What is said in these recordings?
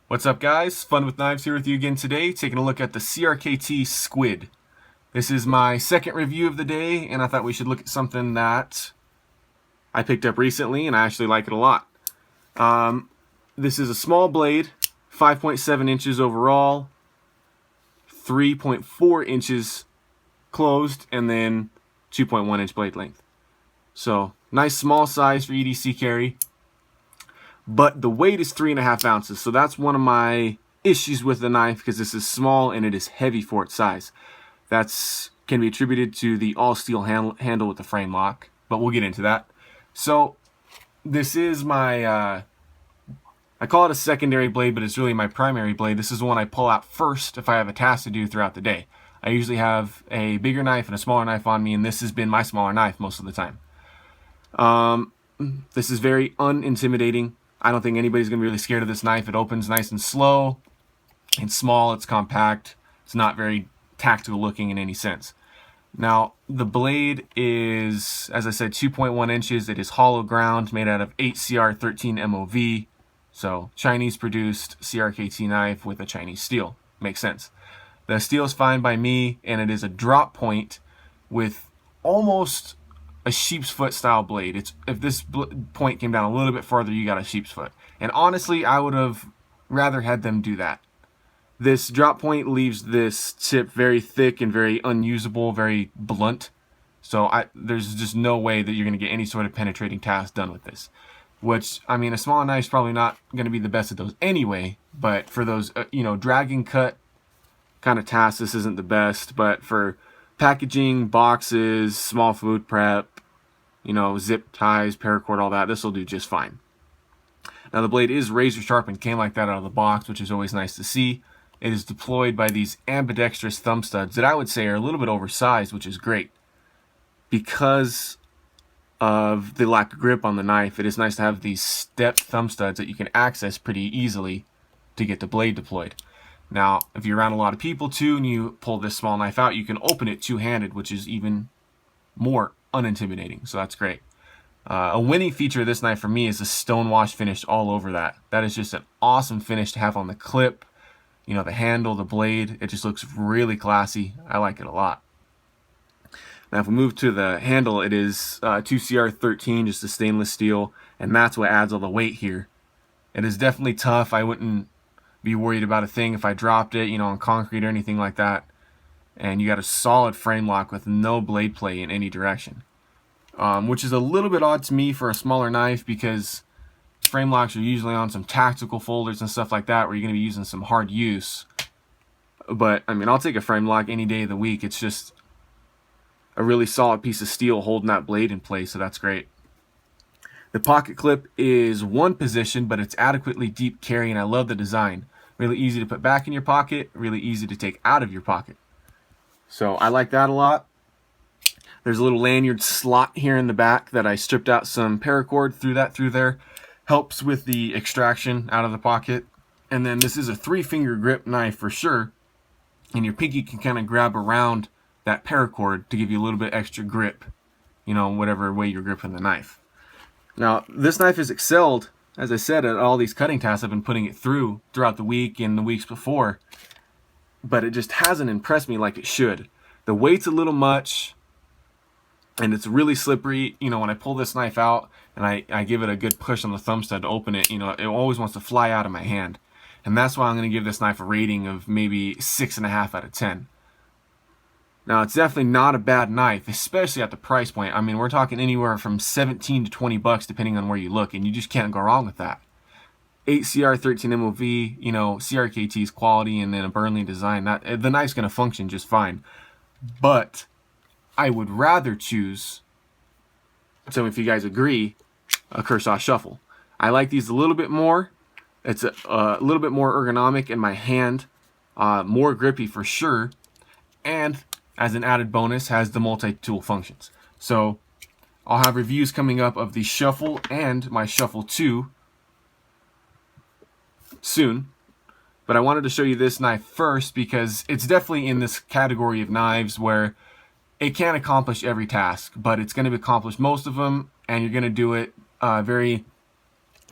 What's up, guys? Fun with Knives here with you again today, taking a look at the CRKT Squid. This is my second review of the day, and I thought we should look at something that I picked up recently, and I actually like it a lot. This is a small blade, 5.7 inches overall, 3.4 inches closed, and then 2.1 inch blade length. So, nice small size for EDC carry. But the weight is 3.5 ounces, so that's one of my issues with the knife, because this is small and it is heavy for its size. That's can be attributed to the all steel handle with the frame lock, but we'll get into that. So this is my I call it a secondary blade, but it's really my primary blade. This is the one I pull out first if I have a task to do throughout the day. I usually have a bigger knife and a smaller knife on me, and this has been my smaller knife most of the time. This is very unintimidating. I don't think anybody's going to be really scared of this knife. It opens nice and slow. It's small, it's compact. It's not very tactical looking in any sense. Now, the blade is, as I said, 2.1 inches. It is hollow ground, made out of 8CR13 MOV. So, Chinese produced CRKT knife with a Chinese steel. Makes sense. The steel is fine by me, and it is a drop point with almost a sheep's foot style blade. It's if this point came down a little bit farther, you got a sheep's foot. And honestly, I would have rather had them do that. This drop point leaves this tip very thick and very unusable, very blunt. So there's just no way that you're going to get any sort of penetrating task done with this. Which, I mean, a smaller knife's probably not going to be the best of those anyway. But for those, drag and cut kind of tasks, this isn't the best. But for packaging, boxes, small food prep, zip ties, paracord, all that, this will do just fine. Now the blade is razor sharp and came like that out of the box, which is always nice to see. It is deployed by these ambidextrous thumb studs that I would say are a little bit oversized, which is great. Because of the lack of grip on the knife, it is nice to have these stepped thumb studs that you can access pretty easily to get the blade deployed. Now, if you're around a lot of people too and you pull this small knife out, you can open it two-handed, which is even more unintimidating, so that's great. A winning feature of this knife for me is the stonewash finish all over that. That is just an awesome finish to have on the clip. The handle, the blade, it just looks really classy. I like it a lot. Now if we move to the handle, it is 2CR13, just a stainless steel, and that's what adds all the weight here. It is definitely tough. I wouldn't be worried about a thing if I dropped it, on concrete or anything like that. And you got a solid frame lock with no blade play in any direction. Which is a little bit odd to me for a smaller knife, because frame locks are usually on some tactical folders and stuff like that where you're going to be using some hard use. But, I mean, I'll take a frame lock any day of the week. It's just a really solid piece of steel holding that blade in place, so that's great. The pocket clip is one position, but it's adequately deep carry, and I love the design. Really easy to put back in your pocket, really easy to take out of your pocket. So I like that a lot. There's a little lanyard slot here in the back that I stripped out some paracord, threw there. Helps with the extraction out of the pocket. And then this is a 3-finger grip knife for sure. And your pinky can kind of grab around that paracord to give you a little bit extra grip, whatever way you're gripping the knife. Now, this knife has excelled, as I said, at all these cutting tasks I've been putting it throughout the week and the weeks before. But it just hasn't impressed me like it should. The weight's a little much, and it's really slippery. When I pull this knife out and I give it a good push on the thumb stud to open it, it always wants to fly out of my hand. And that's why I'm going to give this knife a rating of maybe 6.5 out of 10. Now, it's definitely not a bad knife, especially at the price point. I mean, we're talking anywhere from 17 to 20 bucks depending on where you look, and you just can't go wrong with that. 8CR13 MOV, CRKT's quality, and then a Burnley design. The knife's going to function just fine. But I would rather choose, so if you guys agree, a Kershaw Shuffle. I like these a little bit more. It's a little bit more ergonomic in my hand, more grippy for sure, and as an added bonus, has the multi-tool functions. So I'll have reviews coming up of the Shuffle and my Shuffle 2 soon, but I wanted to show you this knife first because it's definitely in this category of knives where it can't accomplish every task, but it's going to accomplish most of them, and you're going to do it very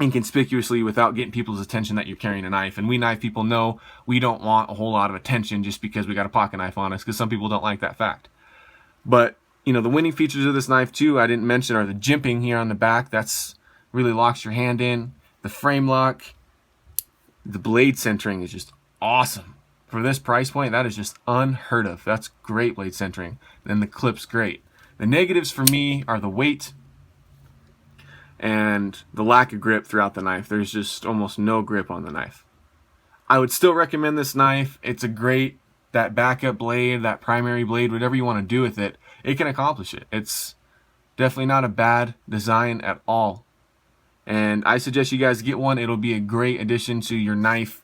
inconspicuously without getting people's attention that you're carrying a knife. And we knife people know we don't want a whole lot of attention just because we got a pocket knife on us, because some people don't like that fact. But, you know, the winning features of this knife too, I didn't mention, are the jimping here on the back. That's really locks your hand in. The frame lock, the blade centering is just awesome. For this price point, that is just unheard of. That's great blade centering. Then the clip's great. The negatives for me are the weight and the lack of grip throughout the knife. There's just almost no grip on the knife. I would still recommend this knife. It's a great, that backup blade, that primary blade, whatever you want to do with it, it can accomplish it. It's definitely not a bad design at all. And I suggest you guys get one. It'll be a great addition to your knife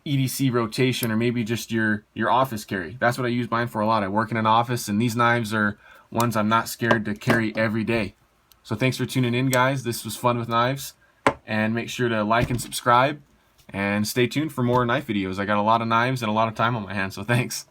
EDC rotation, or maybe just your office carry. That's what I use mine for a lot. I work in an office, and these knives are ones I'm not scared to carry every day. So thanks for tuning in, guys. This was Fun with Knives, and make sure to like and subscribe, and stay tuned for more knife videos. I got a lot of knives and a lot of time on my hands, so thanks.